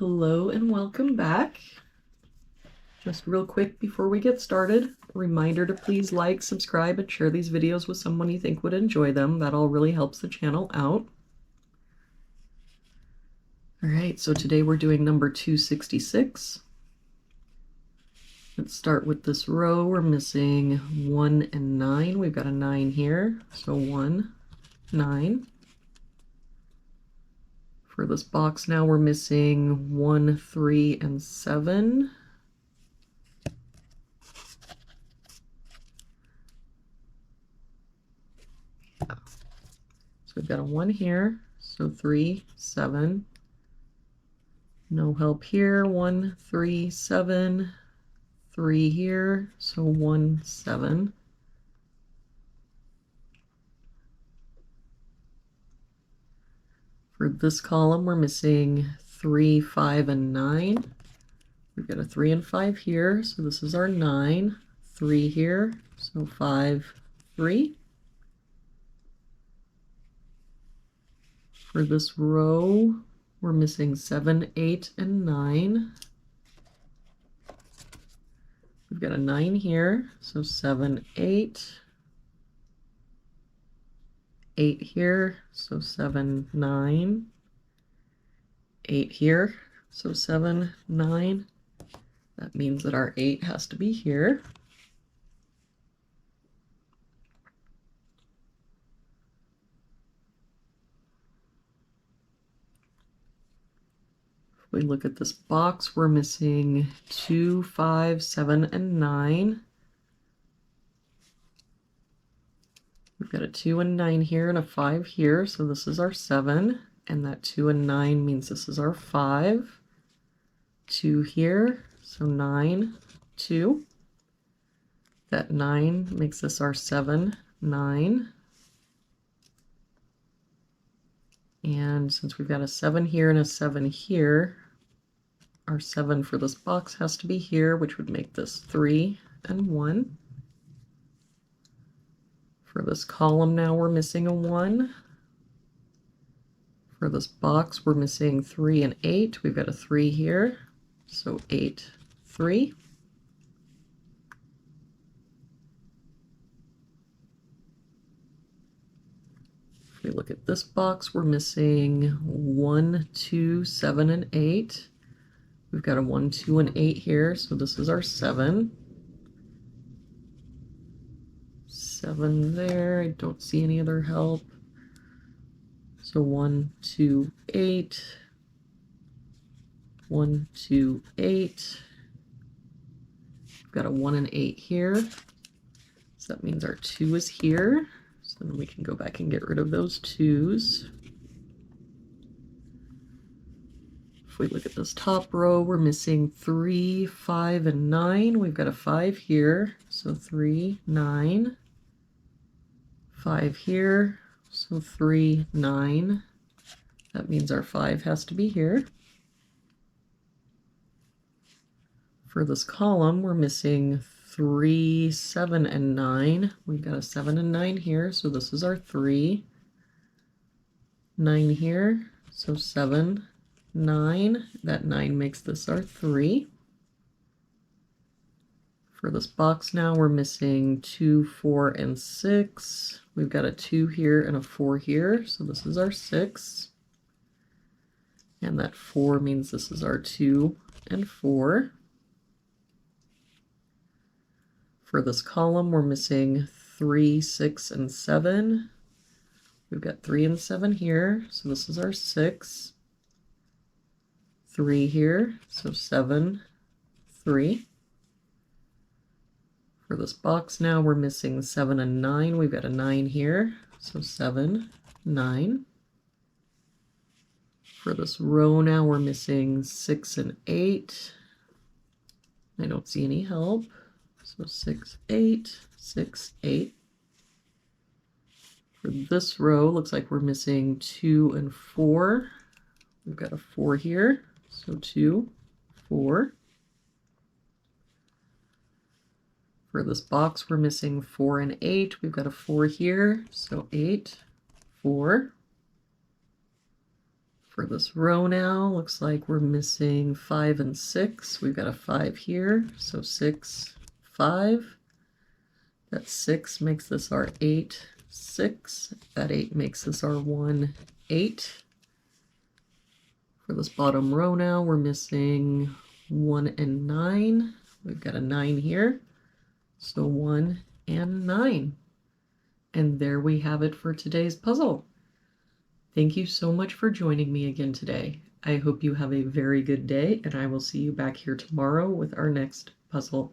Hello and welcome back. Just real quick before we get started, a reminder to please like, subscribe, and share these videos with someone you think would enjoy them. That all really helps the channel out. All right, so today we're doing number 266. Let's start with this row. We're missing 1 and 9. We've got a 9 here, so 1, 9. For this box now, we're missing 1, 3, and 7. So we've got a 1 here, so 3, 7. No help here, 1, 3, 7. 3 here, so 1, 7. For this column, we're missing 3, 5, and 9. We've got a 3 and 5 here, so this is our 9. 3 here, so 5, 3. For this row, we're missing 7, 8, and 9. We've got a 9 here, so 7, 8. 8 here, so 7, 9. 8 here, so 7, 9. That means that our 8 has to be here. If we look at this box, we're missing 2, 5, 7, and 9. We've got a 2 and 9 here and a 5 here, so this is our 7. And that 2 and 9 means this is our 5. 2 here, so 9, 2. That 9 makes this our 7, 9. And since we've got a 7 here and a 7 here, our 7 for this box has to be here, which would make this 3 and 1. For this column now, we're missing a 1. For this box, we're missing 3 and 8. We've got a 3 here, so 8, 3. If we look at this box, we're missing 1, 2, 7, and 8. We've got a 1, 2, and 8 here, so this is our 7. 7 there. I don't see any other help. So 1, 2, 8. 1, 2, 8. We've got a 1 and 8 here. So that means our 2 is here. So then we can go back and get rid of those 2's. If we look at this top row, we're missing 3, 5, and 9. We've got a 5 here, so 3, 9. 5 here, so 3, 9. That means our 5 has to be here. For this column, we're missing 3, 7, and 9. We've got a 7 and 9 here, so this is our 3. 9 here, so 7, 9. That 9 makes this our 3. For this box now, we're missing 2, 4, and 6. We've got a 2 here and a 4 here, so this is our 6. And that 4 means this is our 2 and 4. For this column, we're missing 3, 6, and 7. We've got 3 and 7 here, so this is our 6. 3 here, so 7, 3. For this box now, we're missing 7 and 9. We've got a 9 here, so 7, 9. For this row now, we're missing 6 and 8. I don't see any help. So 6, 8, 6, 8. For this row, looks like we're missing 2 and 4. We've got a 4 here, so 2, 4. For this box, we're missing 4 and 8. We've got a 4 here, so 8, 4. For this row now, looks like we're missing 5 and 6. We've got a 5 here, so 6, 5. That 6 makes this our 8, 6. That 8 makes this our 1, 8. For this bottom row now, we're missing 1 and 9. We've got a 9 here, so 1 and 9. And there we have it for today's puzzle. Thank you so much for joining me again today. I hope you have a very good day, and I will see you back here tomorrow with our next puzzle.